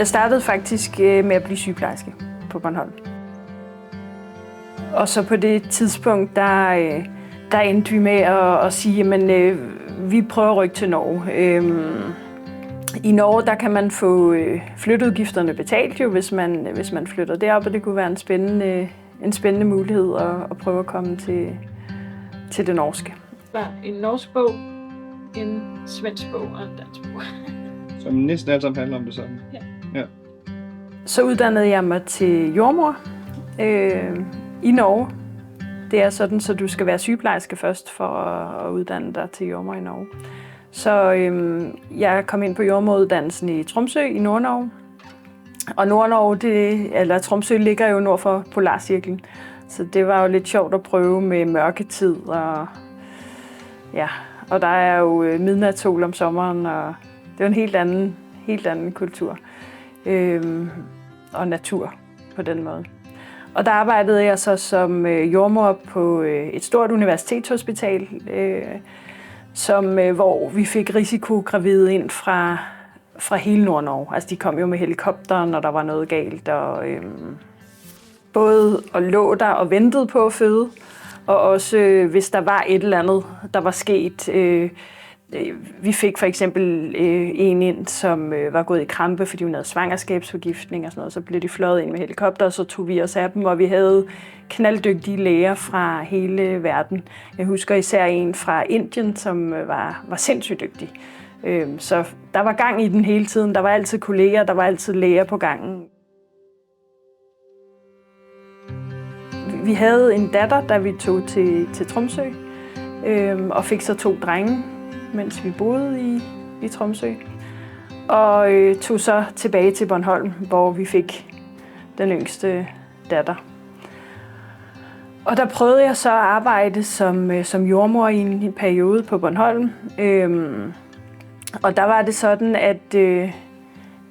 Jeg startede faktisk med at blive sygeplejerske på Bornholm. Og så på det tidspunkt, der endte vi med at sige, at vi prøver at rykke til Norge. I Norge der kan man få flytteudgifterne betalt, jo, hvis man flytter derop, og det kunne være en spændende mulighed at prøve at komme til det norske. En norsk bog, en svensk bog og en dansk bog. Som næsten alle sammen handler om det samme. Ja. Så uddannede jeg mig til jordemoder i Norge. Det er sådan, så du skal være sygeplejerske først for at uddanne dig til jordemoder i Norge. Så jeg kom ind på jordemoderuddannelsen i Tromsø i Nordnorge. Og Nordnorge, Tromsø ligger jo nord for Polarcirklen. Så det var jo lidt sjovt at prøve med mørketid. Og der er jo midnatssol om sommeren, og det er en helt anden kultur. Og natur på den måde. Og der arbejdede jeg så som jordemoder på et stort universitetshospital, hvor vi fik risikogravide ind fra hele Nord-Norge. Altså de kom jo med helikopter, når der var noget galt, og både og lå der og ventede på at føde, og også hvis der var et eller andet, der var sket. Vi fik for eksempel en ind, som var gået i krampe, fordi hun havde svangerskabsforgiftning og sådan noget. Så blev de fløjet ind med helikopter, og så tog vi os af dem, og vi havde knalddygtige læger fra hele verden. Jeg husker især en fra Indien, som var sindssygt dygtig. Så der var gang i den hele tiden. Der var altid kolleger, der var altid læger på gangen. Vi havde en datter, da vi tog til Tromsø, og fik så 2 drenge, mens vi boede i Tromsø. Og tog så tilbage til Bornholm, hvor vi fik den yngste datter. Og der prøvede jeg så at arbejde som jordemoder i en periode på Bornholm. Og der var det sådan,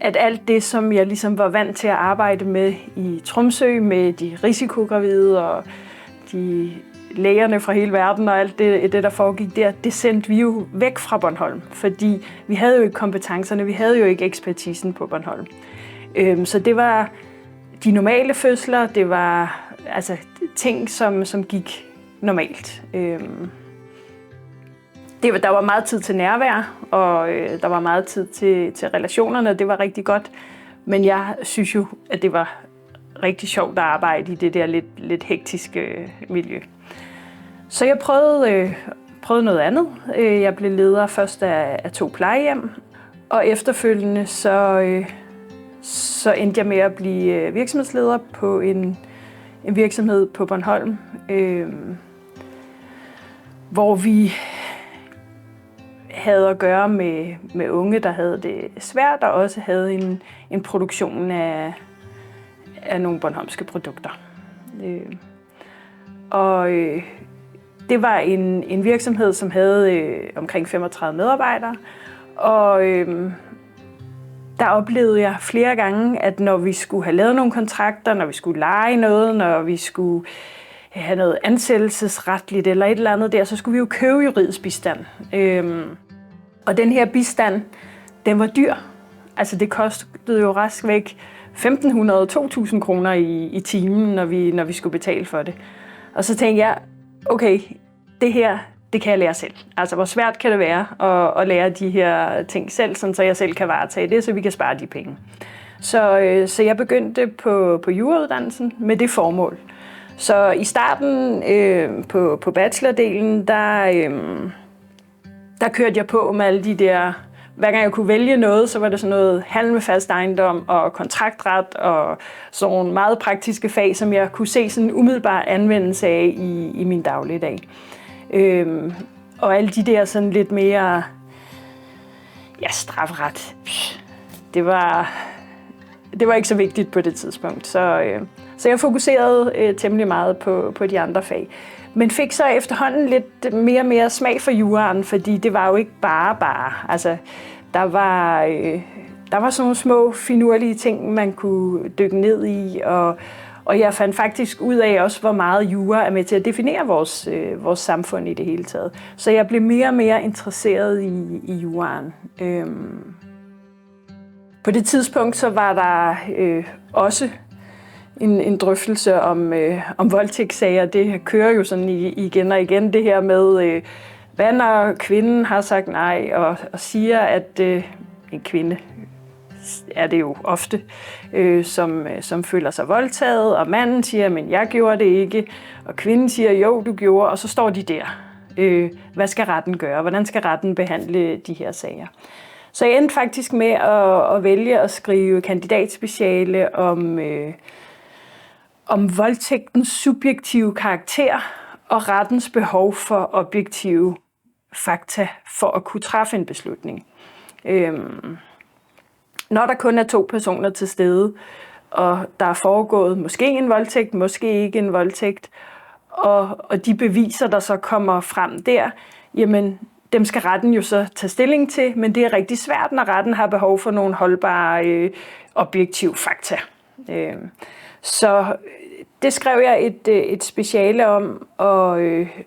at alt det, som jeg ligesom var vant til at arbejde med i Tromsø, med de risikogravide og de lægerne fra hele verden og alt det, der foregik der, det sendte vi jo væk fra Bornholm, fordi vi havde jo ikke kompetencerne, vi havde jo ikke ekspertisen på Bornholm. Så det var de normale fødsler, det var altså ting, som gik normalt. Der var meget tid til nærvær, og der var meget tid til relationerne, og det var rigtig godt. Men jeg synes jo, at det var rigtig sjovt at arbejde i det der lidt hektiske miljø. Så jeg prøvede noget andet. Jeg blev leder først af 2 plejehjem, og efterfølgende så endte jeg med at blive virksomhedsleder på en virksomhed på Bornholm, hvor vi havde at gøre med unge, der havde det svært, og også havde en produktion af nogle bornholmske produkter. Det var en virksomhed, som havde omkring 35 medarbejdere, og der oplevede jeg flere gange, at når vi skulle have lavet nogle kontrakter, når vi skulle leje noget, når vi skulle have noget ansættelsesretligt eller et eller andet der, så skulle vi jo købe juridisk bistand. Og den her bistand, den var dyr. Altså det kostede jo rask væk 1.500-2.000 kroner i timen, når vi skulle betale for det. Og så tænkte jeg, okay, det her, det kan jeg lære selv. Altså hvor svært kan det være at lære de her ting selv, sådan, så jeg selv kan varetage det, så vi kan spare de penge. Så jeg begyndte på jurauddannelsen med det formål. Så i starten på bachelordelen, der kørte jeg på med alle de der, hver gang jeg kunne vælge noget, så var det sådan noget handel med fast ejendom og kontraktret og sådan nogle meget praktiske fag, som jeg kunne se sådan en umiddelbar anvendelse af i min dagligdag. Og alle de der sådan lidt mere, strafret, det var ikke så vigtigt på det tidspunkt. Så jeg fokuserede temmelig meget på de andre fag. Men fik så efterhånden lidt mere smag for juraen, fordi det var jo ikke bare. Altså, der var sådan nogle små finurlige ting, man kunne dykke ned i, og jeg fandt faktisk ud af også, hvor meget jura er med til at definere vores samfund i det hele taget. Så jeg blev mere og mere interesseret i juraen. På På det tidspunkt så var der også en drøftelse om voldtægtssager. Det kører jo sådan igen og igen, det her med, hvad når kvinden har sagt nej og siger, at en kvinde er det jo ofte, som føler sig voldtaget, og manden siger, men jeg gjorde det ikke, og kvinden siger, jo, du gjorde, og så står de der. Hvad skal retten gøre? Hvordan skal retten behandle de her sager? Så jeg endte faktisk med at vælge at skrive kandidatspeciale om voldtægtens subjektive karakter og rettens behov for objektive fakta for at kunne træffe en beslutning. Når der kun er 2 personer til stede, og der er foregået måske en voldtægt, måske ikke en voldtægt, og de beviser, der så kommer frem der, jamen dem skal retten jo så tage stilling til, men det er rigtig svært, når retten har behov for nogle holdbare objektive fakta. Så det skrev jeg et speciale om,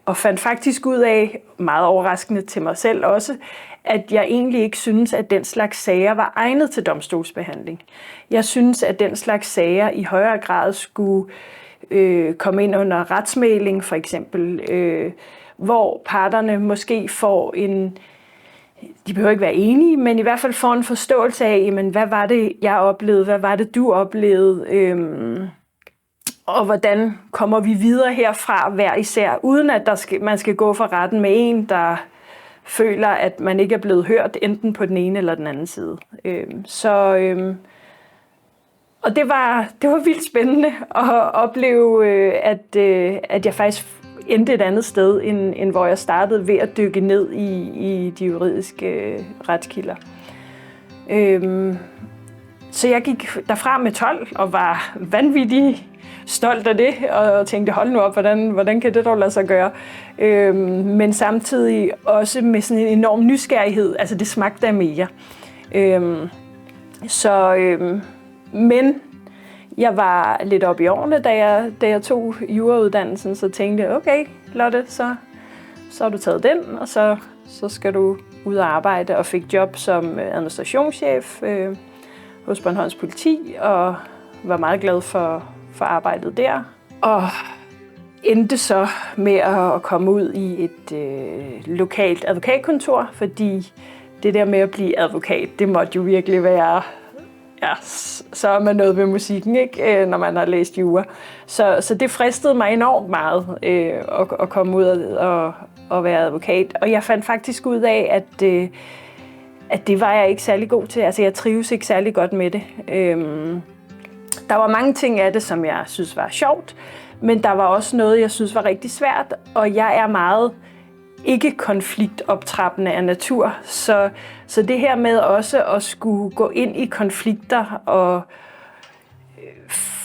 og fandt faktisk ud af, meget overraskende til mig selv også, at jeg egentlig ikke synes, at den slags sager var egnet til domstolsbehandling. Jeg synes, at den slags sager i højere grad skulle komme ind under retsmægling, for eksempel, hvor parterne måske får de behøver ikke være enige, men i hvert fald får en forståelse af, jamen, hvad var det, jeg oplevede, hvad var det, du oplevede, og hvordan kommer vi videre herfra hver især, uden at man skal gå for retten med en, der føler, at man ikke er blevet hørt, enten på den ene eller den anden side. Og det var vildt spændende at opleve, at jeg faktisk endte et andet sted, end hvor jeg startede ved at dykke ned i de juridiske retskilder. Så jeg gik derfra med 12 og var vanvittig stolt af det, og tænkte, hold nu op, hvordan kan det dog lade sig gøre? Men samtidig også med sådan en enorm nysgerrighed, altså det smagte af mere. Men jeg var lidt oppe i årene, da jeg tog jurauddannelsen, så tænkte jeg, okay, Lotte, så har du taget den, og så skal du ud og arbejde, og fik job som administrationschef hos Bornholms Politi, og var meget glad for arbejdet der. Og endte så med at komme ud i et lokalt advokatkontor, fordi det der med at blive advokat, det måtte jo virkelig være, ja, så er man noget ved musikken, ikke? Når man har læst jura. Så det fristede mig enormt meget at komme ud og være advokat. Og jeg fandt faktisk ud af, at det var jeg ikke særlig god til. Altså jeg trives ikke særlig godt med det. Der var mange ting af det, som jeg synes var sjovt, men der var også noget, jeg synes var rigtig svært, og jeg er meget ikke konfliktoptrappende af natur. Så det her med også at skulle gå ind i konflikter og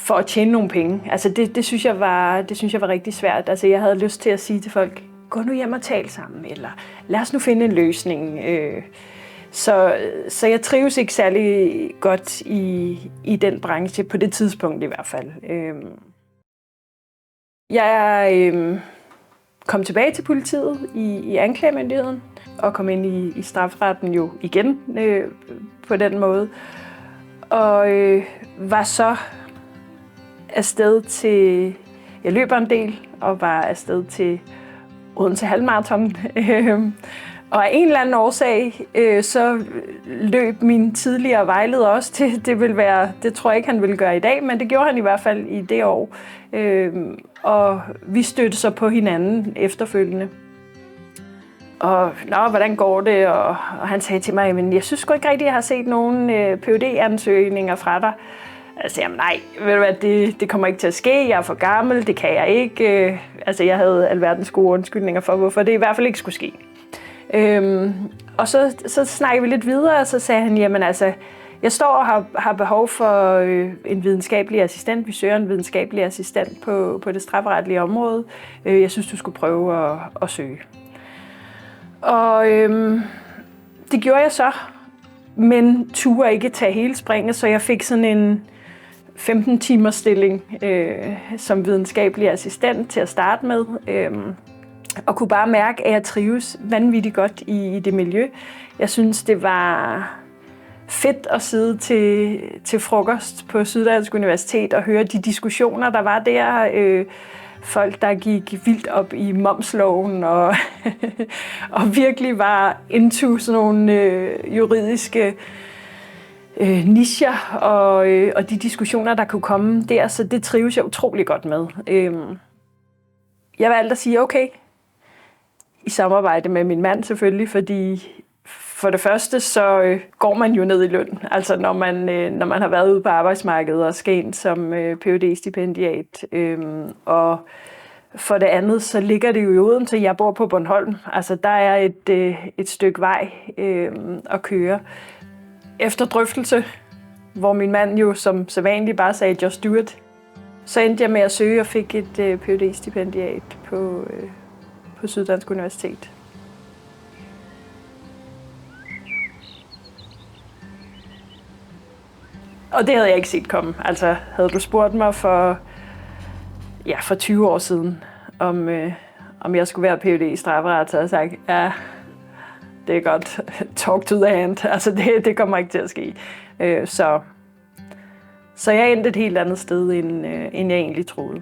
for at tjene nogle penge, altså det synes jeg var rigtig svært. Altså jeg havde lyst til at sige til folk, gå nu hjem og tal sammen, eller lad os nu finde en løsning. Så jeg trives ikke særlig godt i den branche, på det tidspunkt i hvert fald. Jeg kom tilbage til politiet i anklagemyndigheden, og kom ind i strafretten jo igen på den måde. Og var så afsted til, jeg løber en del, og var afsted til Odense Halvmarathon. Og af en eller anden årsag, så løb min tidligere vejleder også til, det tror jeg ikke, han ville gøre i dag, men det gjorde han i hvert fald i det år. Og vi stødte så på hinanden efterfølgende. Og hvordan går det? Og han sagde til mig, men jeg synes sgu ikke rigtigt, jeg har set nogen PhD-ansøgninger fra dig. Jeg sagde, nej, ved du hvad, det kommer ikke til at ske, jeg er for gammel, det kan jeg ikke. Altså jeg havde alverdens gode undskyldninger for, hvorfor det i hvert fald ikke skulle ske. Og så snakkede vi lidt videre, og så sagde han, jamen altså, jeg står og har behov for en videnskabelig assistent. Vi søger en videnskabelig assistent på det strafferetlige område. Jeg synes, du skulle prøve at søge. Og det gjorde jeg så, men turde ikke tage hele springet, så jeg fik sådan en 15-timers stilling som videnskabelig assistent til at starte med. Og kunne bare mærke, at jeg trives vanvittigt godt i det miljø. Jeg synes, det var fedt at sidde til frokost på Syddansk Universitet og høre de diskussioner, der var der. Folk, der gik vildt op i momsloven og, og virkelig var into sådan nogle juridiske nicher og de diskussioner, der kunne komme der. Så det trives jeg utrolig godt med. Jeg valgte at sige okay, i samarbejde med min mand selvfølgelig, fordi for det første så går man jo ned i løn, altså når man har været ude på arbejdsmarkedet og skal ind som Ph.D.-stipendiat. Og for det andet så ligger det jo i Odense, jeg bor på Bornholm. Altså der er et stykke vej at køre. Efter drøftelse, hvor min mand jo som sædvanligt bare sagde just do it, så endte jeg med at søge og fik et Ph.D.-stipendiat på Syddansk Universitet. Og det havde jeg ikke set komme. Altså, havde du spurgt mig for 20 år siden, om jeg skulle være Ph.D. i strafferet, så havde jeg sagt, ja, det er godt, talk to the hand. Altså, det kommer ikke til at ske. Så jeg endte et helt andet sted, end jeg egentlig troede.